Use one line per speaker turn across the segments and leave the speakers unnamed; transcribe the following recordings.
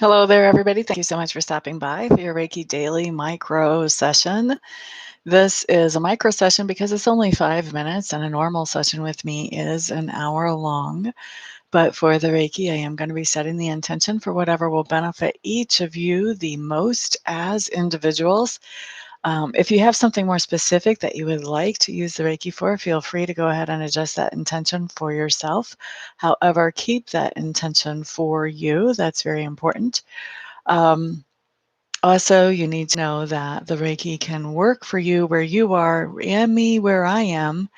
Hello there, everybody. Thank you so much for stopping by for your Reiki Daily Micro Session. This is a micro session because it's only 5 minutes, and a normal session with me is an hour long. But for the Reiki, I am going to be setting the intention for whatever will benefit each of you the most as individuals. If you have something more specific that you would like to use the Reiki for, feel free to go ahead and adjust that intention for yourself. However, keep that intention for you. That's very important. Um, Also, you need to know that the Reiki can work for you where you are and me where I am,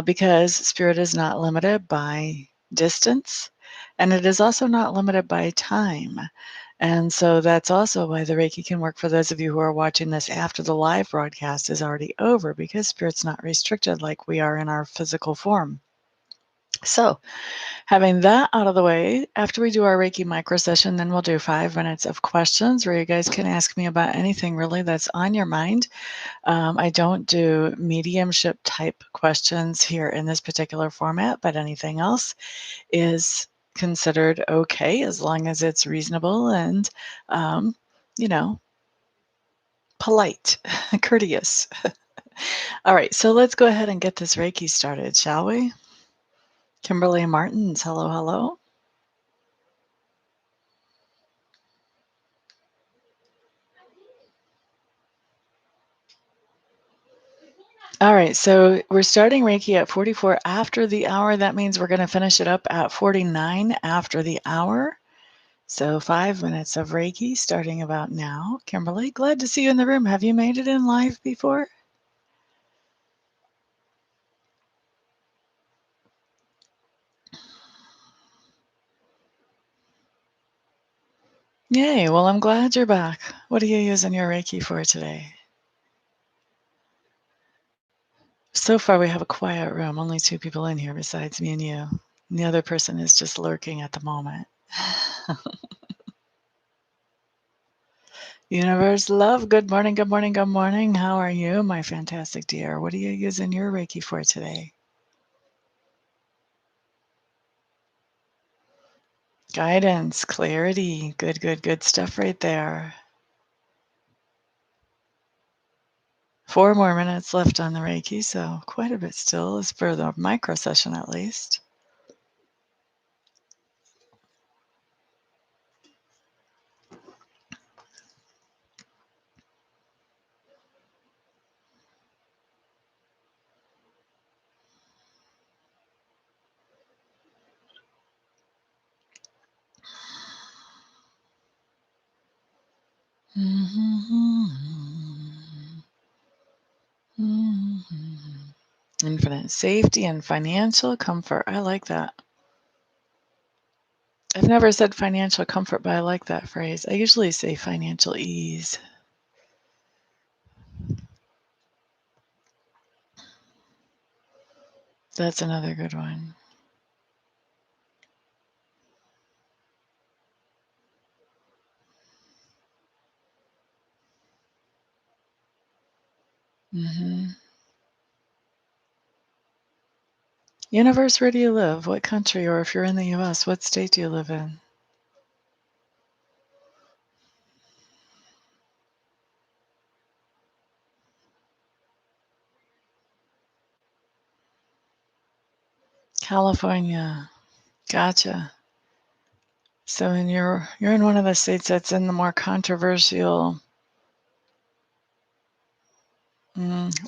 because spirit is not limited by distance, and it is also not limited by time. And so that's also why the Reiki can work for those of you who are watching this after the live broadcast is already over, because spirit's not restricted like we are in our physical form. So, having that out of the way, after we do our Reiki micro session, then we'll do 5 minutes of questions where you guys can ask me about anything really that's on your mind. I don't do mediumship type questions here in this particular format, but anything else is considered okay as long as it's reasonable and, um, you know, polite, courteous. All right, so let's go ahead and get this Reiki started, shall we? Kimberly Martins, hello, hello. All right, so we're starting Reiki at 44 after the hour. That means we're going to finish it up at 49 after the hour. So 5 minutes of Reiki starting about now. Kimberly, glad to see you in the room. Have you made it in live before? Yay, well, I'm glad you're back. What are you using your Reiki for today? So far, we have a quiet room, only 2 people in here besides me and you. And the other person is just lurking at the moment. Universe love, good morning, good morning, good morning. How are you, my fantastic dear? What are you using your Reiki for today? Guidance, clarity. Good, good, good stuff right there. 4 more minutes left on the Reiki, so quite a bit still is for the micro session at least. Infinite safety and financial comfort. I like that. I've never said financial comfort, but I like that phrase. I usually say financial ease. That's another good one. Universe, where do you live? What country? Or if you're in the US, what state do you live in? California. Gotcha. So you're in one of the states that's in the more controversial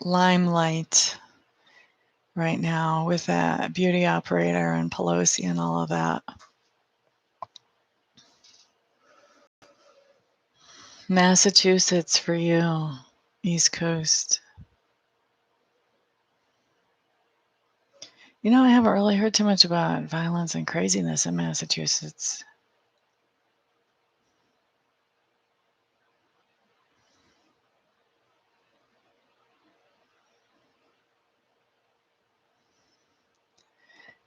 limelight right now with that beauty operator and Pelosi and all of that. Massachusetts for you, East Coast. You know, I haven't really heard too much about violence and craziness in Massachusetts.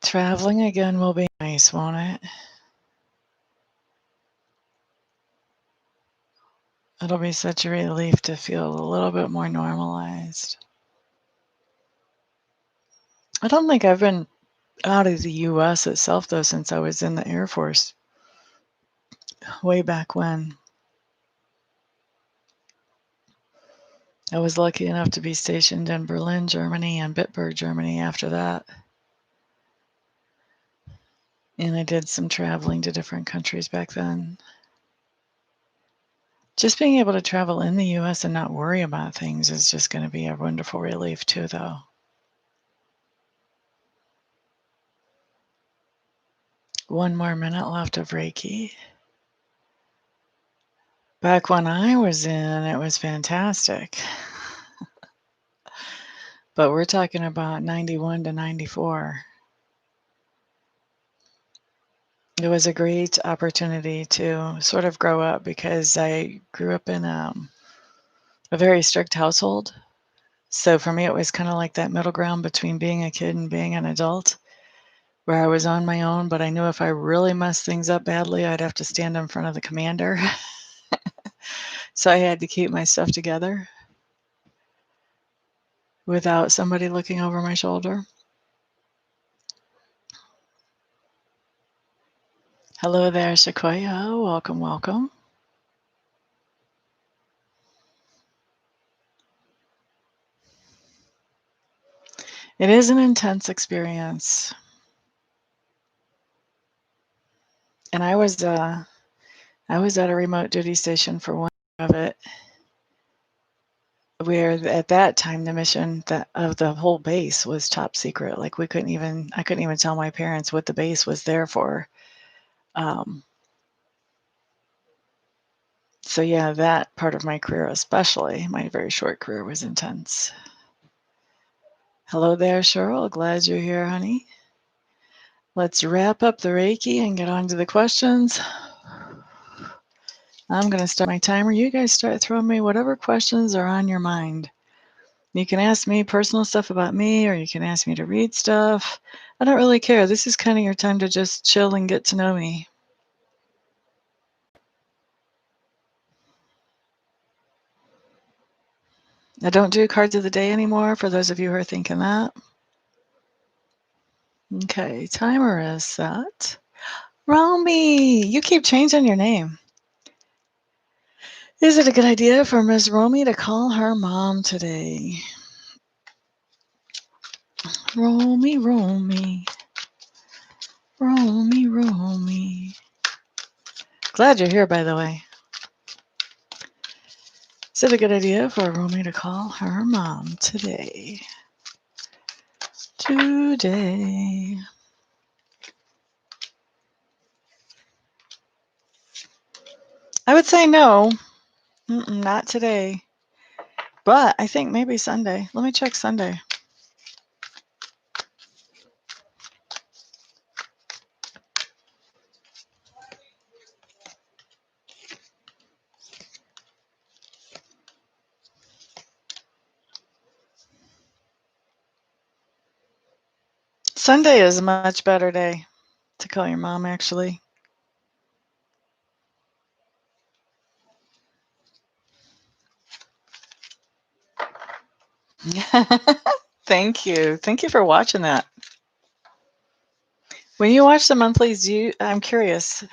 Traveling again will be nice, won't it? It'll be such a relief to feel a little bit more normalized. I don't think I've been out of the US itself, though, since I was in the Air Force. way back when. I was lucky enough to be stationed in Berlin, Germany, and Bitburg, Germany after that. And I did some traveling to different countries back then. Just being able to travel in the US and not worry about things is just going to be a wonderful relief too, though. One more minute left of Reiki. Back when I was in, it was fantastic. But we're talking about 91 to 94. It was a great opportunity to sort of grow up because I grew up in a very strict household. So for me, it was kind of like that middle ground between being a kid and being an adult, where I was on my own, but I knew if I really messed things up badly, I'd have to stand in front of the commander. So I had to keep my stuff together without somebody looking over my shoulder. Hello there, Sequoia. Welcome, welcome. It is an intense experience. And I was at a remote duty station for one of it, where at that time the mission of the whole base was top secret. Like I couldn't even tell my parents what the base was there for. So yeah, that part of my career, especially my very short career, was intense. Hello there, Cheryl. Glad you're here, honey. Let's wrap up the Reiki and get on to the questions. I'm going to start my timer. You guys start throwing me whatever questions are on your mind. You can ask me personal stuff about me, or you can ask me to read stuff. I don't really care. This is kind of your time to just chill and get to know me. I don't do cards of the day anymore, for those of you who are thinking that. Okay, timer is set. Romy, you keep changing your name. Is it a good idea for Miss Romy to call her mom today? Romy, Romy. Romy, Romy. Glad you're here, by the way. Is it a good idea for Romy to call her mom today? Today. I would say no. Not today. But I think maybe Sunday. Let me check Sunday. Sunday is a much better day to call your mom, actually. Thank you. Thank you for watching that. When you watch the monthlies, I'm curious,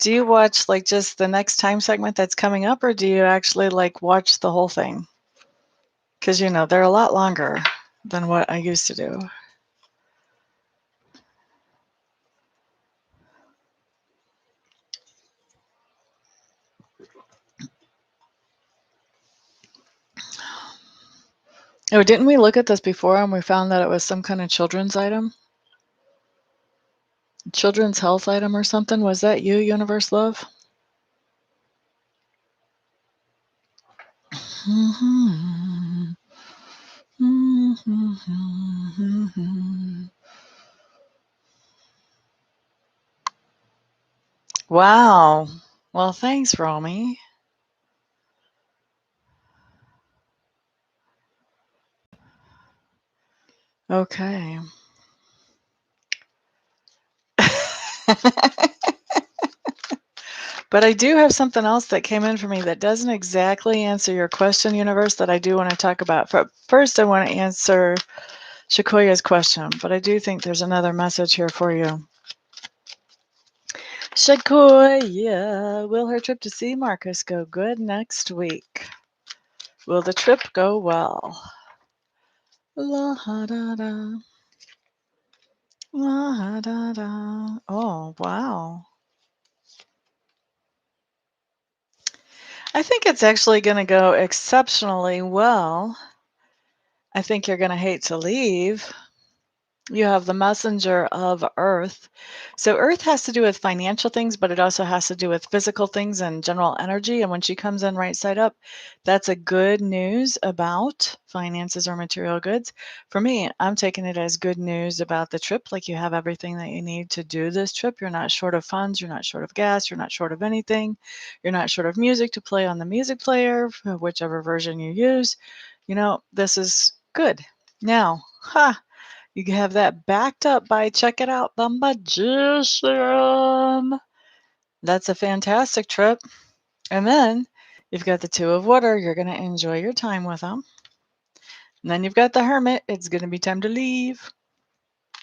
do you watch like just the next time segment that's coming up, or do you actually like watch the whole thing? Because they're a lot longer than what I used to do. Oh, didn't we look at this before and we found that it was some kind of children's item? Children's health item or something? Was that you, Universe Love? Wow. Well, thanks, Romy. Okay. But I do have something else that came in for me that doesn't exactly answer your question, Universe, that I do want to talk about. First, I want to answer Shakoya's question, but I do think there's another message here for you. Sequoia, will her trip to see Marcus go good next week? Will the trip go well? La da da, la da da. Oh, wow. I think it's actually going to go exceptionally well. I think you're going to hate to leave. You have the messenger of Earth. So Earth has to do with financial things, but it also has to do with physical things and general energy. And when she comes in right side up, that's a good news about finances or material goods. For me, I'm taking it as good news about the trip. Like you have everything that you need to do this trip. You're not short of funds. You're not short of gas. You're not short of anything. You're not short of music to play on the music player, whichever version you use. This is good. Now, you can have that backed up by, check it out, the magician. That's a fantastic trip. And then you've got the two of water. You're going to enjoy your time with them. And then you've got the hermit. It's going to be time to leave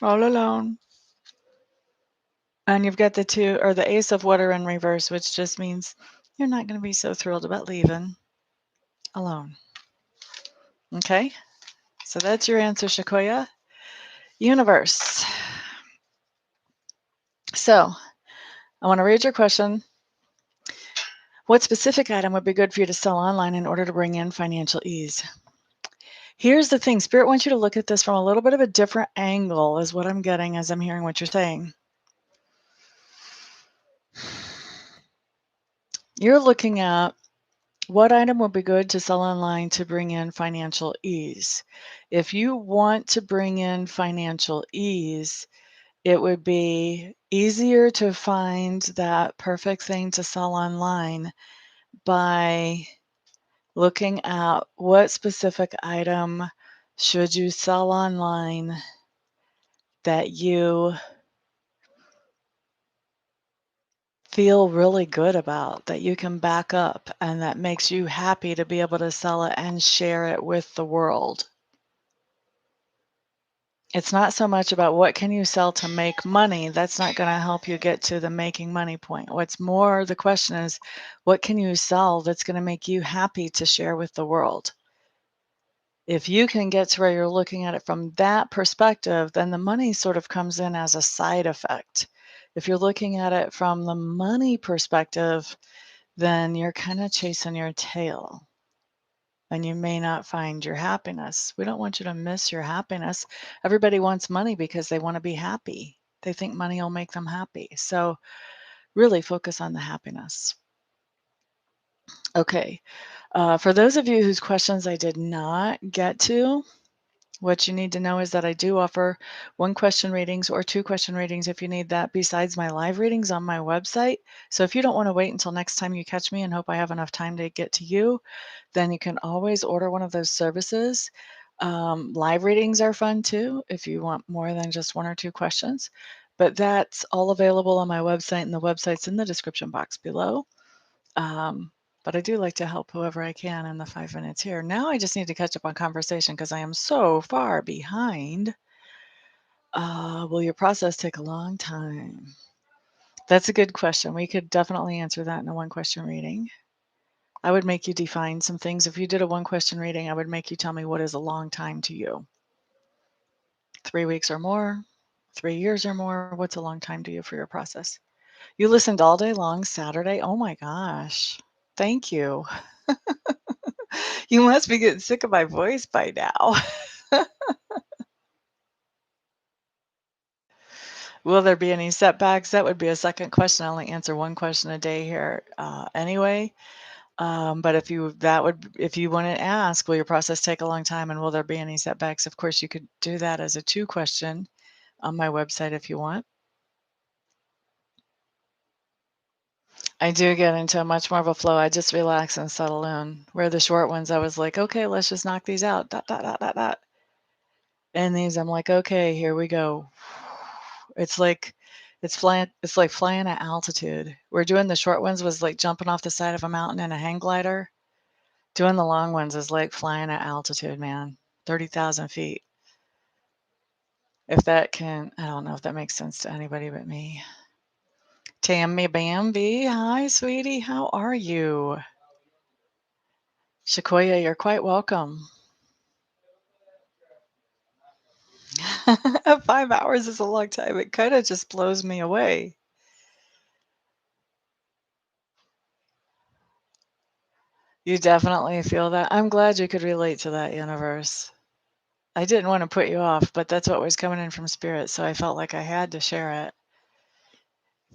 all alone. And you've got the two or the ace of water in reverse, which just means you're not going to be so thrilled about leaving alone. Okay. So that's your answer, Sequoia. Universe. So I want to read your question. What specific item would be good for you to sell online in order to bring in financial ease? Here's the thing. Spirit wants you to look at this from a little bit of a different angle, is what I'm getting as I'm hearing what you're saying. You're looking at what item would be good to sell online to bring in financial ease. If you want to bring in financial ease, it would be easier to find that perfect thing to sell online by looking at what specific item should you sell online that you feel really good about, that you can back up, and that makes you happy to be able to sell it and share it with the world. It's not so much about what can you sell to make money. That's not going to help you get to the making money point. What's more, the question is, what can you sell that's going to make you happy to share with the world? If you can get to where you're looking at it from that perspective, then the money sort of comes in as a side effect. If you're looking at it from the money perspective, then you're kind of chasing your tail and you may not find your happiness. We don't want you to miss your happiness. Everybody wants money because they want to be happy. They think money will make them happy. So really focus on the happiness. Okay. For those of you whose questions I did not get to, what you need to know is that I do offer 1-question readings or 2-question readings if you need that, besides my live readings on my website. So if you don't want to wait until next time you catch me and hope I have enough time to get to you, then you can always order one of those services. Live readings are fun too if you want more than just 1 or 2 questions. But that's all available on my website, and the website's in the description box below. But I do like to help whoever I can in the 5 minutes here. Now I just need to catch up on conversation because I am so far behind. Will your process take a long time? That's a good question. We could definitely answer that in a 1-question reading. I would make you define some things. If you did a 1-question reading, I would make you tell me what is a long time to you. 3 weeks or more? 3 years or more? What's a long time to you for your process? You listened all day long Saturday? Oh my gosh. Thank you. You must be getting sick of my voice by now. Will there be any setbacks? That would be a second question. I only answer 1 question a day here anyway. But if you want to ask, will your process take a long time and will there be any setbacks? Of course, you could do that as a 2-question on my website if you want. I do get into a much more of a flow. I just relax and settle in. Where the short ones, I was like, okay, let's just knock these out. Dot, dot, dot, dot, dot. And these, I'm like, okay, here we go. It's like flying at altitude. We're doing the short ones was like jumping off the side of a mountain in a hang glider. Doing the long ones is like flying at altitude, man. 30,000 feet. I don't know if that makes sense to anybody but me. Tammy Bambi, hi, sweetie. How are you? Shakoya, you're quite welcome. 5 hours is a long time. It kind of just blows me away. You definitely feel that. I'm glad you could relate to that, universe. I didn't want to put you off, but that's what was coming in from spirit, so I felt like I had to share it.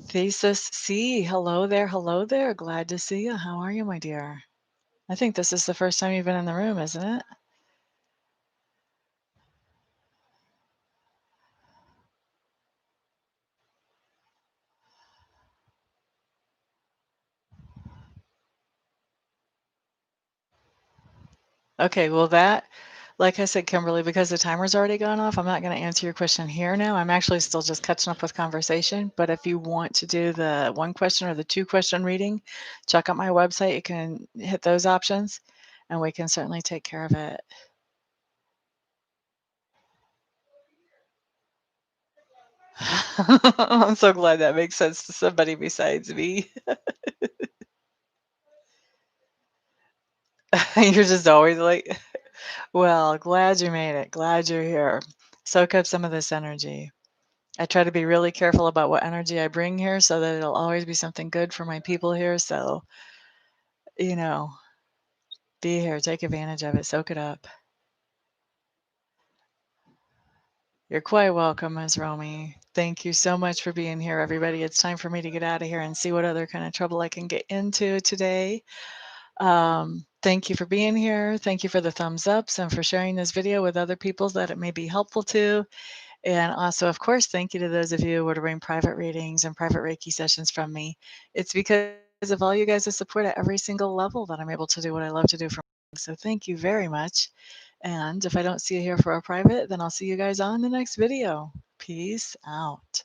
Thesis C, hello there, hello there. Glad to see you. How are you, my dear? I think this is the first time you've been in the room, isn't it? Okay, well, like I said, Kimberly, because the timer's already gone off, I'm not going to answer your question here now. I'm actually still just catching up with conversation. But if you want to do the one question or the two question reading, check out my website. You can hit those options and we can certainly take care of it. I'm so glad that makes sense to somebody besides me. You're just always like, well, glad you made it. Glad you're here. Soak up some of this energy. I try to be really careful about what energy I bring here so that it'll always be something good for my people here. So, you know, be here, take advantage of it, soak it up. You're quite welcome, Ms. Romy. Thank you so much for being here, everybody. It's time for me to get out of here and see what other kind of trouble I can get into today. Thank you for being here. Thank you for the thumbs ups and for sharing this video with other people that it may be helpful to. And also, of course, thank you to those of you who are ordering private readings and private Reiki sessions from me. It's because of all you guys' support at every single level that I'm able to do what I love to do for me. So thank you very much. And if I don't see you here for a private, then I'll see you guys on the next video. Peace out.